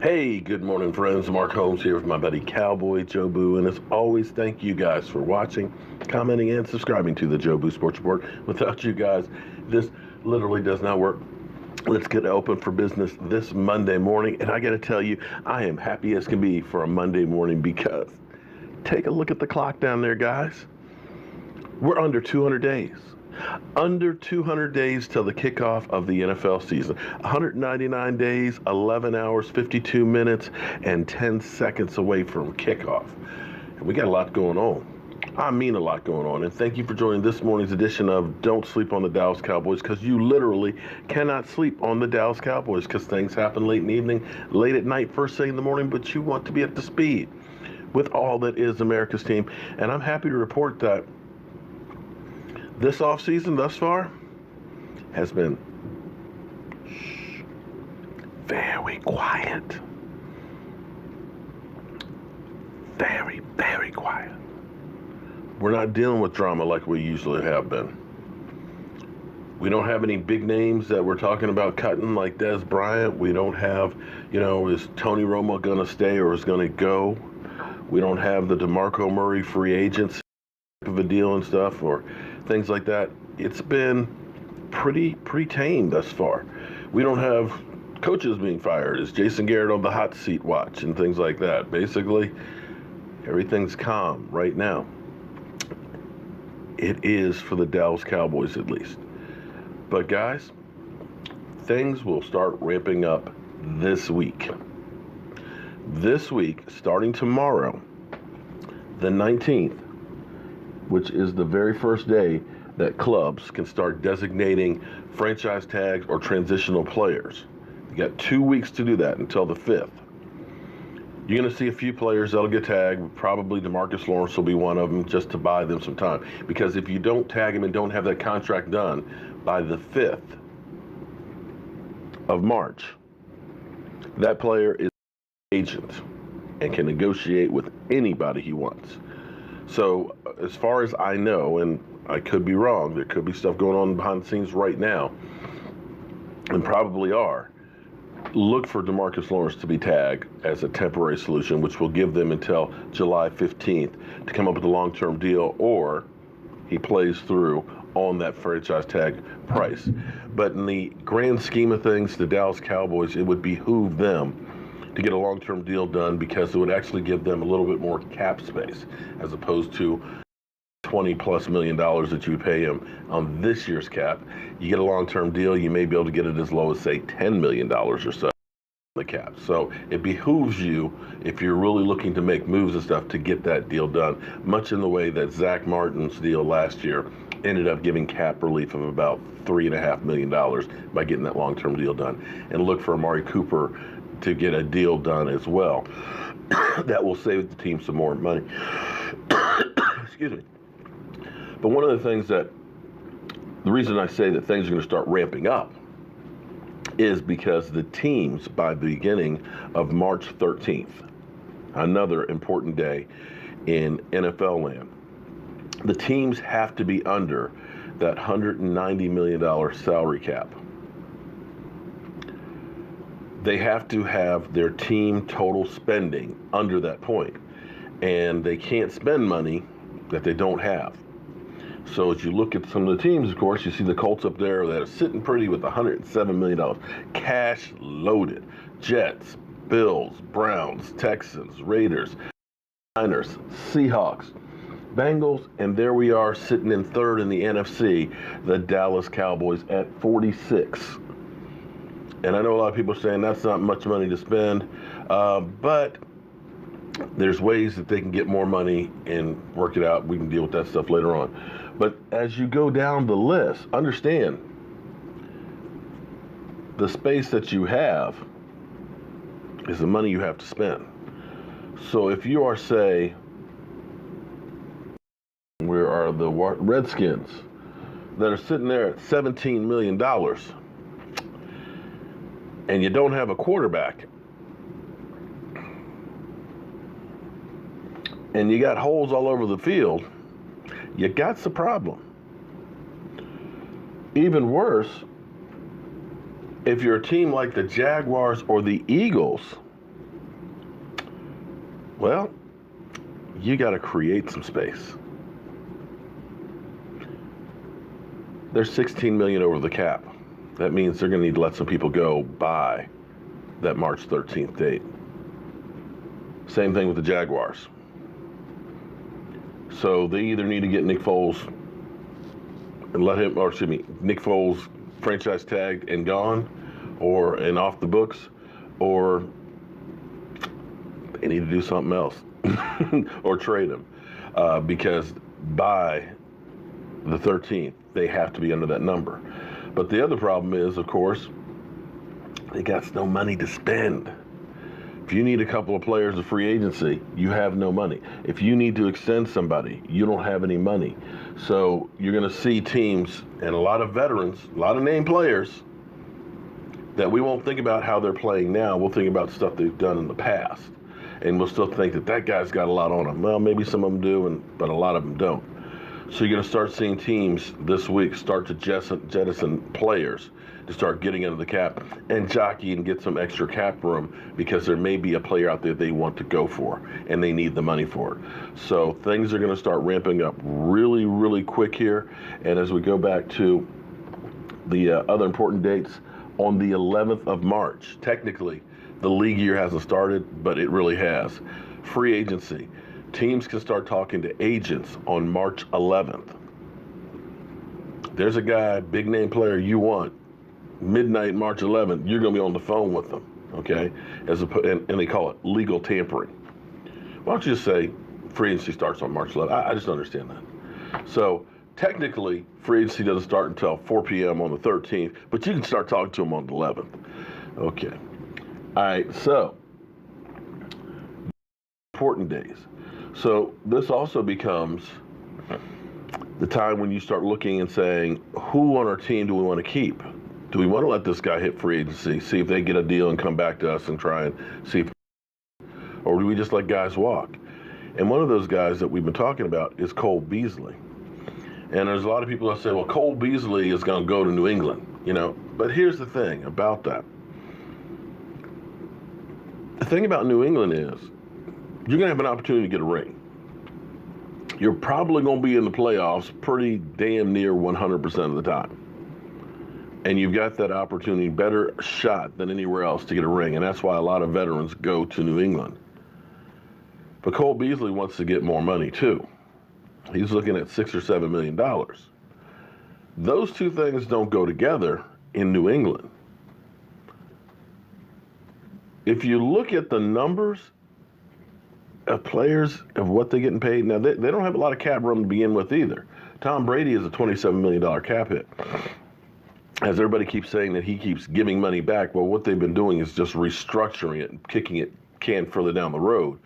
Hey, good morning, friends. Mark Holmes here with my buddy Cowboy Joe Boo. And as always, thank you guys for watching, commenting, and subscribing to the Joe Boo Sports Report. Without you guys, this literally does not work. Let's get open for business this Monday morning. And I got to tell you, I am happy as can be for a Monday morning because take a look at the clock down there, guys. We're under 200 days. Under 200 days till the kickoff of the NFL season. 199 days, 11 hours, 52 minutes, and 10 seconds away from kickoff. And we got a lot going on. I mean a lot going on. And thank you for joining this morning's edition of Don't Sleep on the Dallas Cowboys, because you literally cannot sleep on the Dallas Cowboys because things happen late in the evening, late at night, first thing in the morning, but you want to be up to speed with all that is America's team. And I'm happy to report that this offseason thus far has been very quiet. Very, very quiet. We're not dealing with drama like we usually have been. We don't have any big names that we're talking about cutting like Des Bryant. We don't have, is Tony Romo going to stay or is going to go? We don't have the DeMarco Murray free agents of a deal and stuff or things like that. It's been pretty tame thus far. We don't have coaches being fired. Is Jason Garrett on the hot seat watch and things like that? Basically, everything's calm right now. It is for the Dallas Cowboys at least. But guys, things will start ramping up this week. This week, starting tomorrow, the 19th, which is the very first day that clubs can start designating franchise tags or transitional players. You got 2 weeks to do that until the 5th. You're going to see a few players that'll get tagged. Probably DeMarcus Lawrence will be one of them, just to buy them some time. Because if you don't tag him and don't have that contract done by the 5th of March, that player is an agent and can negotiate with anybody he wants. So as far as I know, and I could be wrong, there could be stuff going on behind the scenes right now, and probably are, look for DeMarcus Lawrence to be tagged as a temporary solution, which will give them until July 15th to come up with a long-term deal, or he plays through on that franchise tag price. But in the grand scheme of things, the Dallas Cowboys, it would behoove them to get a long-term deal done because it would actually give them a little bit more cap space as opposed to $20+ million that you pay him on this year's cap. You get a long-term deal, you may be able to get it as low as, say, $10 million or so on the cap. So it behooves you, if you're really looking to make moves and stuff, to get that deal done, much in the way that Zach Martin's deal last year ended up giving cap relief of about $3.5 million by getting that long-term deal done. And look for Amari Cooper to get a deal done as well. That will save the team some more money. Excuse me. But one of the things the reason I say that things are going to start ramping up is because the teams, by the beginning of March 13th, another important day in NFL land, the teams have to be under that $190 million salary cap. They have to have their team total spending under that point. And they can't spend money that they don't have. So as you look at some of the teams, of course, you see the Colts up there that are sitting pretty with $107 million. Cash loaded. Jets, Bills, Browns, Texans, Raiders, Niners, Seahawks, Bengals, and there we are sitting in third in the NFC, the Dallas Cowboys at 46. And I know a lot of people are saying that's not much money to spend, but there's ways that they can get more money and work it out. We can deal with that stuff later on. But as you go down the list, understand the space that you have is the money you have to spend. So if you are, say, where are the Redskins that are sitting there at $17 million, and you don't have a quarterback, and you got holes all over the field, you got a problem. Even worse, if you're a team like the Jaguars or the Eagles, Well, you got to create some space. They're $16 million over the cap. That means they're going to need to let some people go by that March 13th date. Same thing with the Jaguars. So they either need to get Nick Foles and Nick Foles franchise tagged and gone, and off the books, or they need to do something else or trade him because by the 13th they have to be under that number. But the other problem is, of course, they got no money to spend. If you need a couple of players of free agency, you have no money. If you need to extend somebody, you don't have any money. So you're going to see teams and a lot of veterans, a lot of named players that we won't think about how they're playing now. We'll think about stuff they've done in the past. And we'll still think that guy's got a lot on him. Well, maybe some of them do, but a lot of them don't. So you're going to start seeing teams this week start to jettison players to start getting under the cap and jockey and get some extra cap room because there may be a player out there they want to go for and they need the money for it. So things are going to start ramping up really, really quick here. And as we go back to the other important dates, on the 11th of March, technically the league year hasn't started, but it really has. Free agency. Teams can start talking to agents on March 11th. There's a guy, big name player you want. Midnight, March 11th, you're going to be on the phone with them, okay? And they call it legal tampering. Why don't you just say free agency starts on March 11th? I just don't understand that. So technically, free agency doesn't start until 4 p.m. on the 13th, but you can start talking to them on the 11th. Okay. All right, so important days. So this also becomes the time when you start looking and saying, who on our team do we want to keep? Do we want to let this guy hit free agency, see if they get a deal and come back to us and try and see if, or do we just let guys walk? And one of those guys that we've been talking about is Cole Beasley. And there's a lot of people that say, well, Cole Beasley is going to go to New England, But here's the thing about that. The thing about New England is you're going to have an opportunity to get a ring. You're probably going to be in the playoffs pretty damn near 100% of the time. And you've got that opportunity, better shot than anywhere else to get a ring. And that's why a lot of veterans go to New England. But Cole Beasley wants to get more money too. He's looking at $6 or $7 million. Those two things don't go together in New England. If you look at the numbers of players of what they're getting paid, now they don't have a lot of cap room to begin with either. Tom Brady is a $27 million cap hit. As everybody keeps saying that he keeps giving money back, well, what they've been doing is just restructuring it and kicking it can further down the road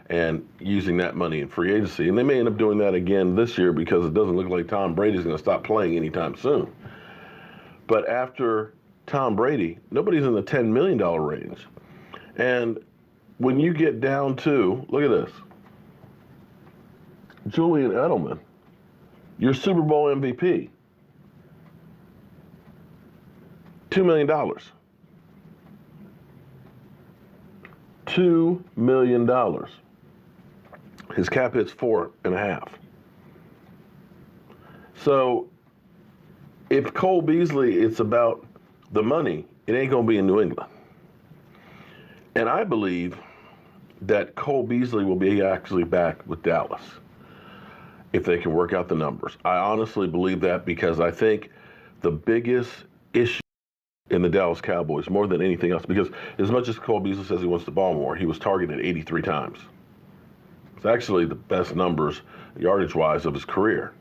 and using that money in free agency. And they may end up doing that again this year because it doesn't look like Tom Brady's going to stop playing anytime soon. But after Tom Brady, nobody's in the $10 million range. And when you get down to, look at this, Julian Edelman, your Super Bowl MVP, $2 million. $2 million. His cap hit's 4.5. So if Cole Beasley, it's about the money, it ain't going to be in New England. And I believe that Cole Beasley will be actually back with Dallas if they can work out the numbers. I honestly believe that because I think the biggest issue in the Dallas Cowboys, more than anything else, because as much as Cole Beasley says he wants the ball more, he was targeted 83 times. It's actually the best numbers, yardage-wise, of his career.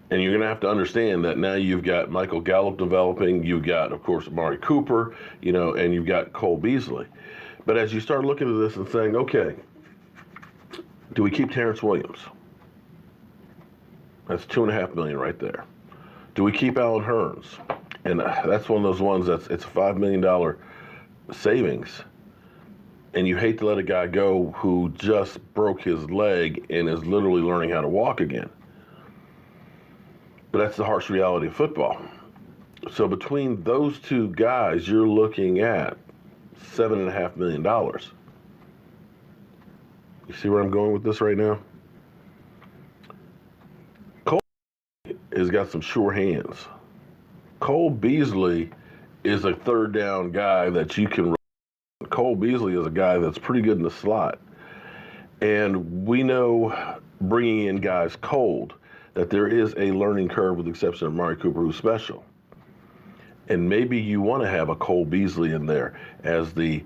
And you're going to have to understand that now you've got Michael Gallup developing, you've got, of course, Amari Cooper, and you've got Cole Beasley. But as you start looking at this and saying, okay, do we keep Terrence Williams? That's $2.5 million right there. Do we keep Allen Hurns? And that's one of those ones it's a $5 million savings. And you hate to let a guy go who just broke his leg and is literally learning how to walk again. But that's the harsh reality of football. So between those two guys, you're looking at $7.5 million. You see where I'm going with this right now? Cole has got some sure hands. Cole Beasley is a third down guy that you can run. Cole Beasley is a guy that's pretty good in the slot. And we know, bringing in guys cold, that there is a learning curve with the exception of Amari Cooper, who's special. And maybe you want to have a Cole Beasley in there as the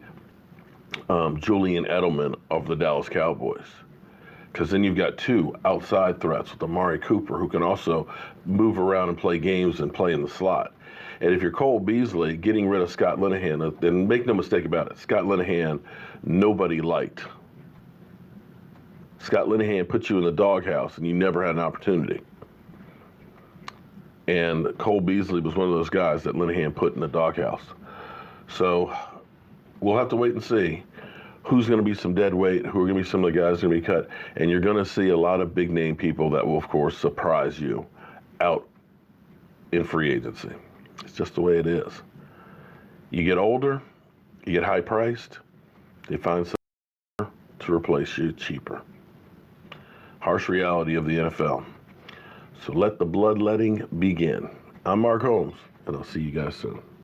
Julian Edelman of the Dallas Cowboys. Because then you've got two outside threats with Amari Cooper, who can also move around and play games and play in the slot. And if you're Cole Beasley, getting rid of Scott Linehan, then make no mistake about it, Scott Linehan, nobody liked. Scott Linehan put you in the doghouse, and you never had an opportunity. And Cole Beasley was one of those guys that Linehan put in the doghouse. So we'll have to wait and see who's going to be some dead weight, who are going to be some of the guys going to be cut. And you're going to see a lot of big-name people that will, of course, surprise you out in free agency. It's just the way it is. You get older, you get high-priced, they find someone to replace you cheaper. Harsh reality of the NFL. So let the bloodletting begin. I'm Mark Holmes, and I'll see you guys soon.